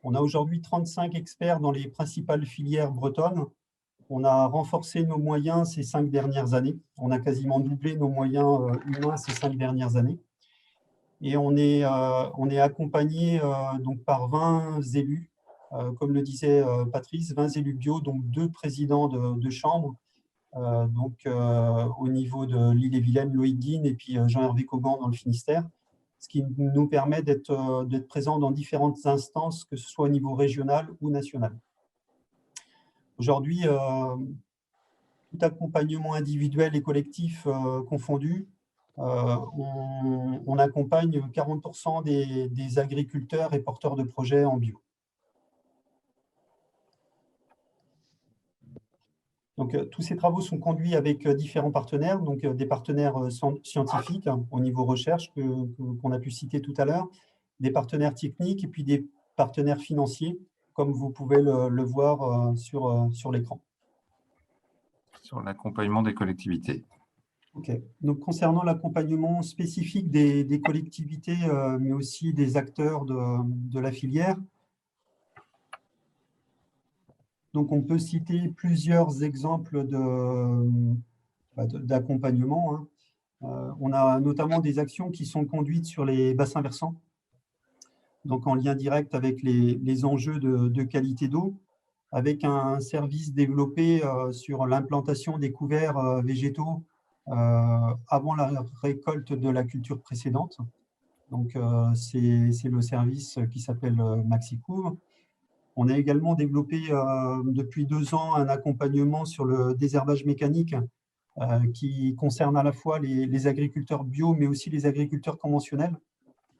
D: On a aujourd'hui 35 experts dans les principales filières bretonnes. On a renforcé nos moyens ces 5 dernières années. On a quasiment doublé nos moyens humains ces 5 dernières années. Et on est accompagné donc par 20 élus, comme le disait Patrice, 20 élus bio, donc 2 présidents de chambre, au niveau de l'Ille-et-Vilaine, Loïc Guine et puis Jean-Hervé Cogan dans le Finistère, ce qui nous permet d'être présents dans différentes instances, que ce soit au niveau régional ou national. Aujourd'hui, tout accompagnement individuel et collectif confondu, on accompagne 40% des agriculteurs et porteurs de projets en bio. Donc, tous ces travaux sont conduits avec différents partenaires, donc des partenaires scientifiques au niveau recherche qu'on a pu citer tout à l'heure, des partenaires techniques et puis des partenaires financiers, comme vous pouvez le voir sur l'écran.
A: Sur l'accompagnement des collectivités.
D: Ok. Donc, concernant l'accompagnement spécifique des collectivités, mais aussi des acteurs de la filière, donc on peut citer plusieurs exemples d'accompagnement. Hein. On a notamment des actions qui sont conduites sur les bassins versants, donc en lien direct avec les enjeux de qualité d'eau, avec un service développé sur l'implantation des couverts végétaux avant la récolte de la culture précédente. Donc, c'est le service qui s'appelle MaxiCouvre. On a également développé depuis 2 ans un accompagnement sur le désherbage mécanique qui concerne à la fois les agriculteurs bio, mais aussi les agriculteurs conventionnels,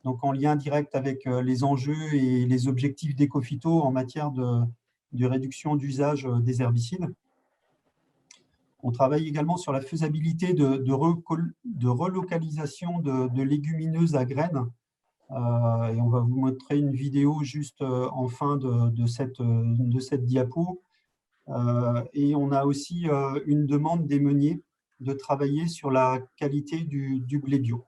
D: donc en lien direct avec les enjeux et les objectifs d'Ecophyto en matière de réduction d'usage des herbicides. On travaille également sur la faisabilité de relocalisation de légumineuses à graines. Et on va vous montrer une vidéo juste en fin de cette diapo. Et on a aussi une demande des meuniers de travailler sur la qualité du blé bio.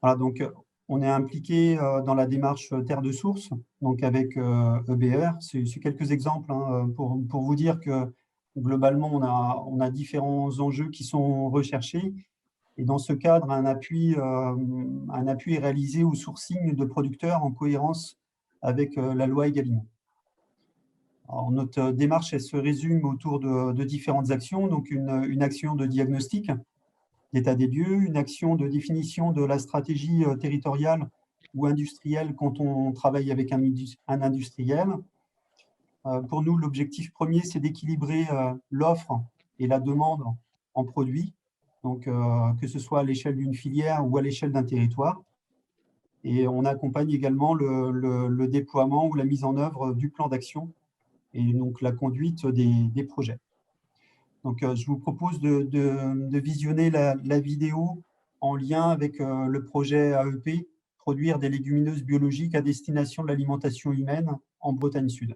D: Voilà, donc on est impliqué dans la démarche Terre de Source, donc avec EBR. C'est quelques exemples hein, pour vous dire que globalement, on a différents enjeux qui sont recherchés. Et dans ce cadre, un appui est réalisé au sourcing de producteurs en cohérence avec la loi Egalim. Alors, notre démarche, elle se résume autour de différentes actions. Donc, une action de diagnostic d'état des lieux, une action de définition de la stratégie territoriale ou industrielle quand on travaille avec un industriel. Pour nous, l'objectif premier, c'est d'équilibrer l'offre et la demande en produits, donc que ce soit à l'échelle d'une filière ou à l'échelle d'un territoire. Et on accompagne également le déploiement ou la mise en œuvre du plan d'action et donc la conduite des projets. Donc, je vous propose de visionner la vidéo en lien avec le projet AEP, produire des légumineuses biologiques à destination de l'alimentation humaine en Bretagne Sud.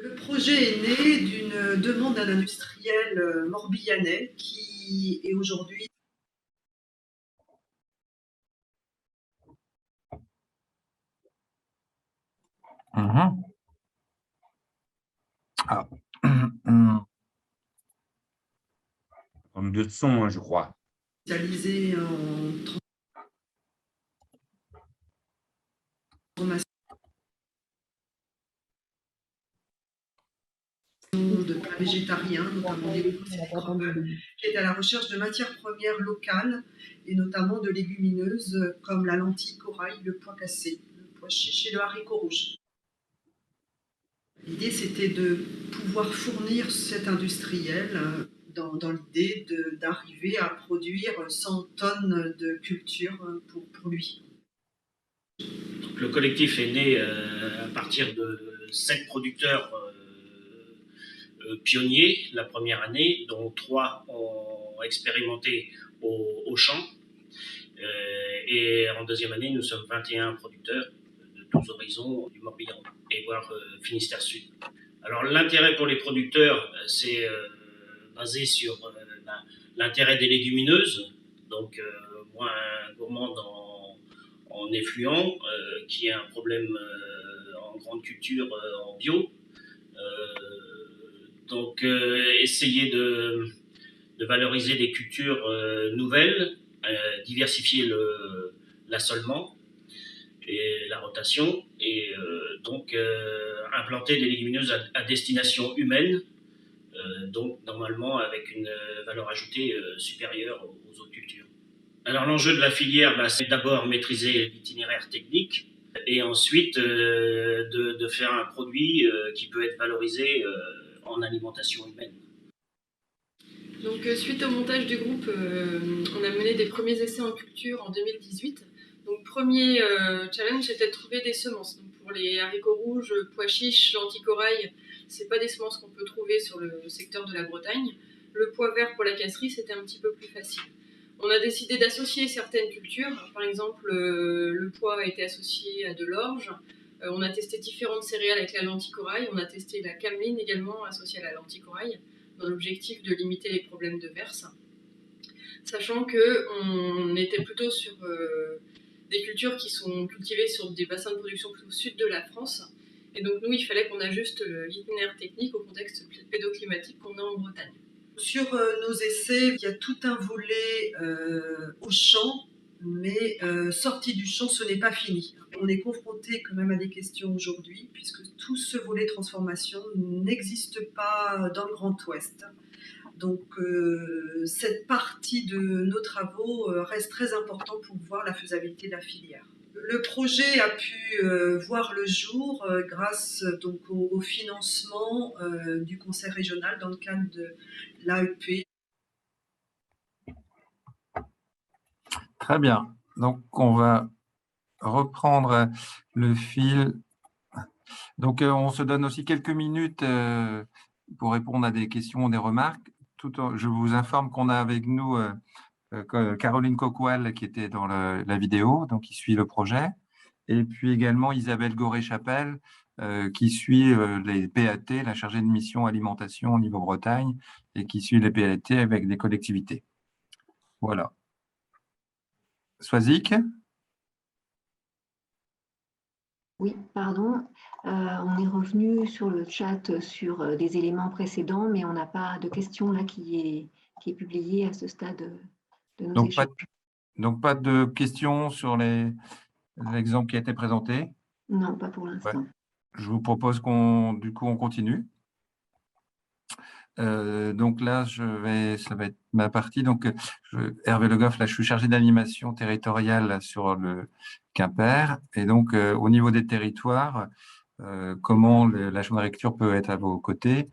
H: Le projet est né d'une demande d'un industriel morbihanais qui est aujourd'hui
B: Comme de son, hein, je crois.
H: spécialisé en transformation de plats végétariens, notamment des qui est à la recherche de matières premières locales et notamment de légumineuses comme la lentille corail, le pois cassé, le pois chiche et le haricot rouge. L'idée, c'était de pouvoir fournir cet industriel dans l'idée d'arriver à produire 100 tonnes de culture pour lui.
I: Donc, le collectif est né à partir de 7 producteurs pionniers la première année, dont 3 ont expérimenté au champ. Et en deuxième année, nous sommes 21 producteurs de tous horizons du Morbihan et voire Finistère Sud. Alors l'intérêt pour les producteurs, c'est basé sur l'intérêt des légumineuses, donc moins gourmandes en effluents, qui est un problème en grande culture en bio. Donc essayer de valoriser des cultures nouvelles, diversifier l'assolement et la rotation, et donc implanter des légumineuses à destination humaine, donc normalement avec une valeur ajoutée supérieure aux autres cultures. Alors l'enjeu de la filière, c'est d'abord maîtriser l'itinéraire technique et ensuite de faire un produit qui peut être valorisé en alimentation humaine.
J: Donc, suite au montage du groupe, on a mené des premiers essais en culture en 2018. Donc, premier challenge, c'était de trouver des semences. Donc, pour les haricots rouges, pois chiches, lentilles corail, c'est pas des semences qu'on peut trouver sur le secteur de la Bretagne. Le pois vert pour la casserie, c'était un petit peu plus facile. On a décidé d'associer certaines cultures. Par exemple, le pois a été associé à de l'orge. On a testé différentes céréales avec la lentille corail. On a testé la cameline également associée à la lentille corail, dans l'objectif de limiter les problèmes de verse, sachant qu'on était plutôt sur des cultures qui sont cultivées sur des bassins de production plutôt au sud de la France. Et donc nous, il fallait qu'on ajuste l'itinéraire technique au contexte pédoclimatique qu'on a en Bretagne.
H: Sur nos essais, il y a tout un volet au champ, mais sorti du champ, ce n'est pas fini. On est confronté quand même à des questions aujourd'hui, puisque tout ce volet transformation n'existe pas dans le Grand Ouest. Donc cette partie de nos travaux reste très importante pour voir la faisabilité de la filière. Le projet a pu voir le jour grâce donc au financement du conseil régional dans le cadre de l'AEP.
A: Très bien. Donc, on va reprendre le fil. Donc, on se donne aussi quelques minutes pour répondre à des questions ou des remarques. Je vous informe qu'on a avec nous Caroline Coquoal qui était dans la vidéo, donc qui suit le projet, et puis également Isabelle Goré-Chapelle qui suit les PAT, la chargée de mission alimentation au niveau Bretagne, et qui suit les PAT avec des collectivités. Voilà. Swazik ?
F: Oui, pardon. On est revenu sur le chat sur des éléments précédents, mais on n'a pas de question là qui est publiée à ce stade de nos échanges.
A: Donc, pas de questions sur l'exemple qui a été présenté?
F: Non, pas pour l'instant.
A: Ouais. Je vous propose qu'on continue. Donc là, ça va être ma partie. Donc, Hervé Le Goff, là, je suis chargé d'animation territoriale sur le Quimper. Et donc, au niveau des territoires, comment la chambre d'agriculture peut être à vos côtés?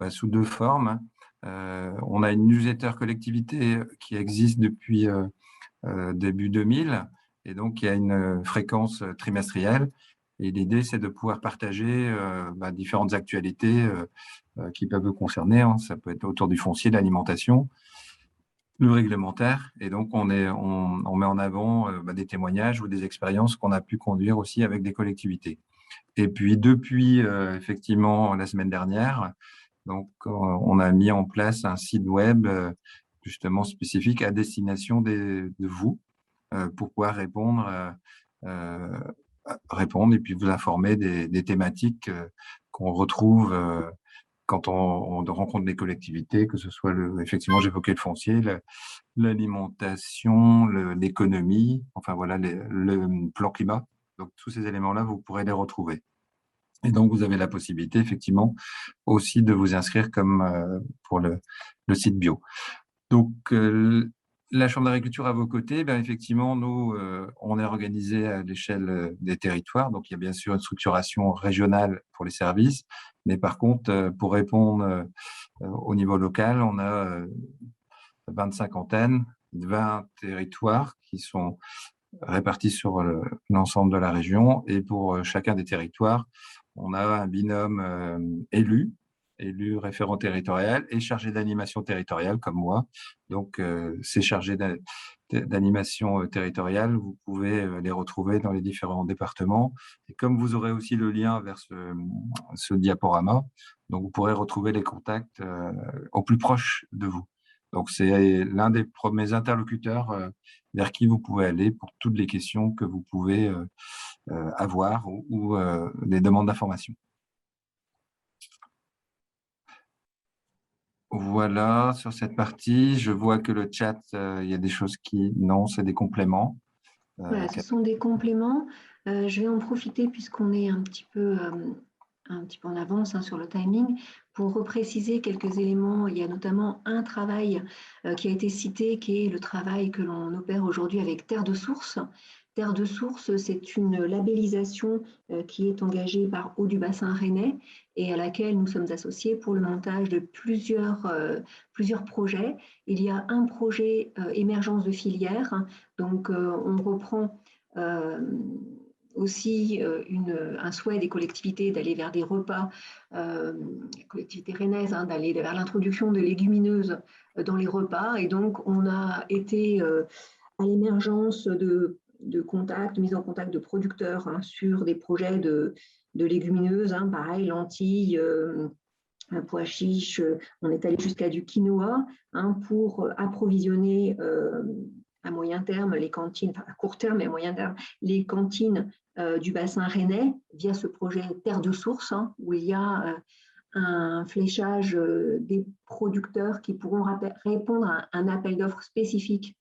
A: Sous deux formes. On a une newsletter collectivité qui existe depuis début 2000. Et donc, il y a une fréquence trimestrielle. Et l'idée, c'est de pouvoir partager différentes actualités qui peuvent vous concerner. Hein. Ça peut être autour du foncier, de l'alimentation, le réglementaire. Et donc, on met en avant des témoignages ou des expériences qu'on a pu conduire aussi avec des collectivités. Et puis, depuis effectivement la semaine dernière, donc, on a mis en place un site web justement spécifique à destination de vous pour pouvoir répondre et puis vous informer des thématiques qu'on retrouve quand on rencontre des collectivités, que ce soit effectivement, j'évoquais le foncier, l'alimentation, l'économie, enfin voilà, le plan climat. Donc, tous ces éléments-là, vous pourrez les retrouver. Et donc, vous avez la possibilité, effectivement, aussi de vous inscrire comme pour le site bio. Donc, la Chambre d'agriculture à vos côtés, effectivement, nous, on est organisé à l'échelle des territoires. Donc, il y a bien sûr une structuration régionale pour les services. Mais par contre, pour répondre au niveau local, on a 25 antennes, 20 territoires qui sont répartis sur l'ensemble de la région. Et pour chacun des territoires, on a un binôme élu référent territorial et chargé d'animation territoriale comme moi. Donc, ces chargés d'animation territoriale, vous pouvez les retrouver dans les différents départements. Et comme vous aurez aussi le lien vers ce diaporama, donc vous pourrez retrouver les contacts au plus proche de vous. Donc, c'est l'un des premiers interlocuteurs vers qui vous pouvez aller pour toutes les questions que vous pouvez avoir ou des demandes d'information. Voilà, sur cette partie, je vois que le chat, il y a des choses qui... Non, c'est des compléments.
F: Voilà, ce sont des compléments. Je vais en profiter puisqu'on est un petit peu en avance sur le timing pour repréciser quelques éléments. Il y a notamment un travail qui a été cité, qui est le travail que l'on opère aujourd'hui avec Terre de Source. Terre de Source, c'est une labellisation qui est engagée par Eau du Bassin Rennais et à laquelle nous sommes associés pour le montage de plusieurs projets. Il y a un projet émergence de filière, donc on reprend aussi un souhait des collectivités d'aller vers des repas, collectivités rennaises, d'aller vers l'introduction de légumineuses dans les repas. Et donc, on a été à l'émergence de contacts, mise en contact de producteurs sur des projets de légumineuses, pareil, lentilles, pois chiches, on est allé jusqu'à du quinoa pour approvisionner à moyen terme les cantines, enfin à court terme et à moyen terme, les cantines du bassin rennais via ce projet Terre de Source où il y a un fléchage des producteurs qui pourront répondre à un appel d'offres spécifique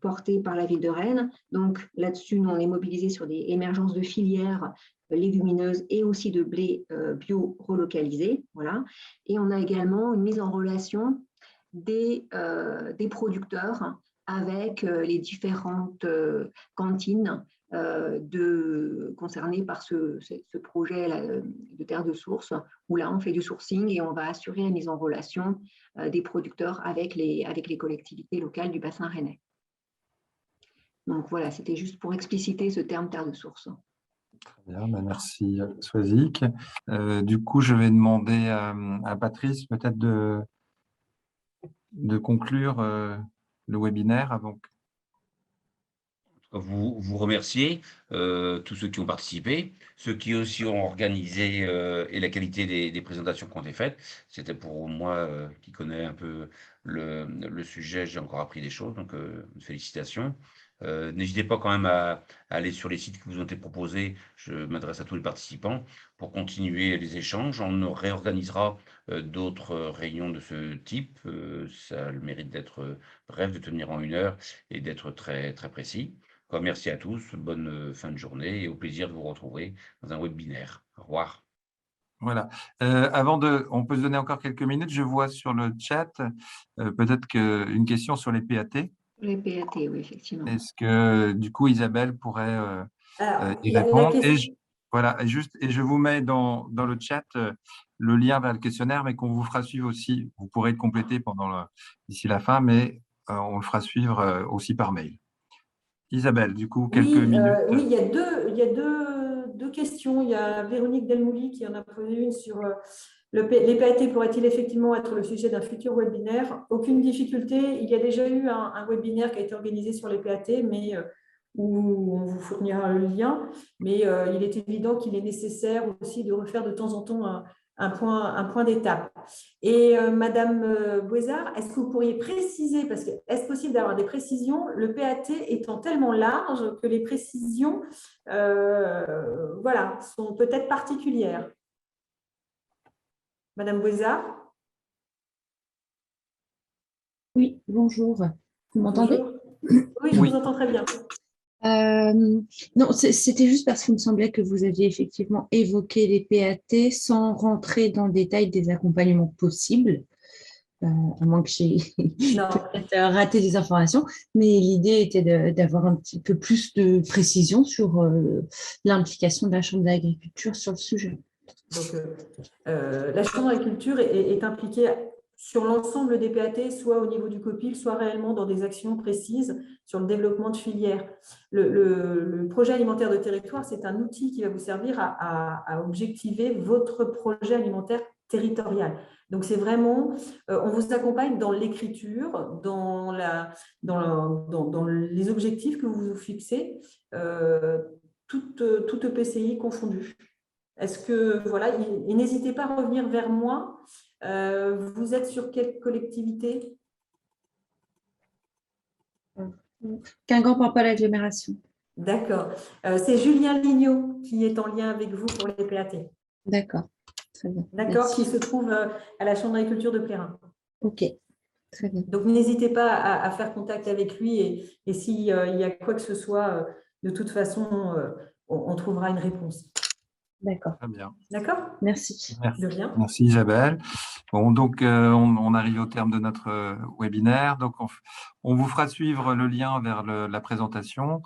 F: porté par la ville de Rennes. Donc là-dessus, nous on est mobilisés sur des émergences de filières légumineuses et aussi de blé bio relocalisé. Voilà. Et on a également une mise en relation des producteurs avec les différentes cantines concernées par ce projet de Terre de Source, où là on fait du sourcing et on va assurer la mise en relation des producteurs avec les collectivités locales du bassin rennais. Donc voilà, c'était juste pour expliciter ce terme Terre de Source.
A: Très bien, merci Swazik. Du coup, je vais demander à Patrice peut-être de conclure le webinaire avant que...
B: Vous remercier tous ceux qui ont participé, ceux qui aussi ont organisé et la qualité des présentations qui ont été faites. C'était pour moi qui connais un peu le sujet, j'ai encore appris des choses, donc félicitations. N'hésitez pas quand même à aller sur les sites qui vous ont été proposés. Je m'adresse à tous les participants pour continuer les échanges. On réorganisera d'autres réunions de ce type. Ça a le mérite d'être bref, de tenir en 1 heure et d'être très, très précis. Merci à tous, bonne fin de journée et au plaisir de vous retrouver dans un webinaire. Au revoir.
A: Voilà. On peut se donner encore quelques minutes. Je vois sur le chat peut-être une question sur les PAT.
F: Les PAT, oui, effectivement.
A: Est-ce que du coup Isabelle pourrait y répondre? Et je vous mets dans le chat le lien vers le questionnaire, mais qu'on vous fera suivre aussi. Vous pourrez le compléter d'ici la fin, mais on le fera suivre aussi par mail. Isabelle, du coup, quelques minutes.
K: Oui, il y a deux questions. Il y a Véronique Delmouli qui en a posé une sur les PAT pourraient-ils effectivement être le sujet d'un futur webinaire? Aucune difficulté. Il y a déjà eu un webinaire qui a été organisé sur les PAT, mais où on vous fournira le lien. Mais il est évident qu'il est nécessaire aussi de refaire de temps en temps un point d'étape. Et Madame Bouézard, est-ce que vous pourriez préciser, parce que est-ce possible d'avoir des précisions, le PAT étant tellement large que les précisions sont peut-être particulières. Madame Bouézard?
E: Oui, bonjour. Vous m'entendez?
K: Oui, je vous entends très bien.
E: Non, c'était juste parce qu'il me semblait que vous aviez effectivement évoqué les PAT sans rentrer dans le détail des accompagnements possibles, à moins que j'ai peut-être raté des informations, mais l'idée était d'avoir un petit peu plus de précision sur l'implication de la Chambre d'agriculture sur le sujet.
K: Donc, la Chambre d'agriculture est impliquée sur l'ensemble des PAT, soit au niveau du COPIL, soit réellement dans des actions précises sur le développement de filières. Le projet alimentaire de territoire, c'est un outil qui va vous servir à objectiver votre projet alimentaire territorial. Donc, c'est vraiment, on vous accompagne dans l'écriture, dans les objectifs que vous vous fixez, tout EPCI confondu. Est-ce que, voilà, et n'hésitez pas à revenir vers moi. Vous êtes sur quelle collectivité?
E: Guingamp Pampa l'agglomération.
K: D'accord. C'est Julien Lignot qui est en lien avec vous pour les PAT.
E: D'accord. Très bien.
K: D'accord, qui se trouve à la Chambre d'agriculture de Plérin.
L: Ok, très bien.
K: Donc, n'hésitez pas à faire contact avec lui et s'il y a quoi que ce soit, de toute façon, on trouvera une réponse.
L: D'accord.
A: Très bien.
K: D'accord?
L: Merci.
A: Merci.
K: De rien.
A: Merci Isabelle. Bon, donc on arrive au terme de notre webinaire. Donc on vous fera suivre le lien vers la présentation.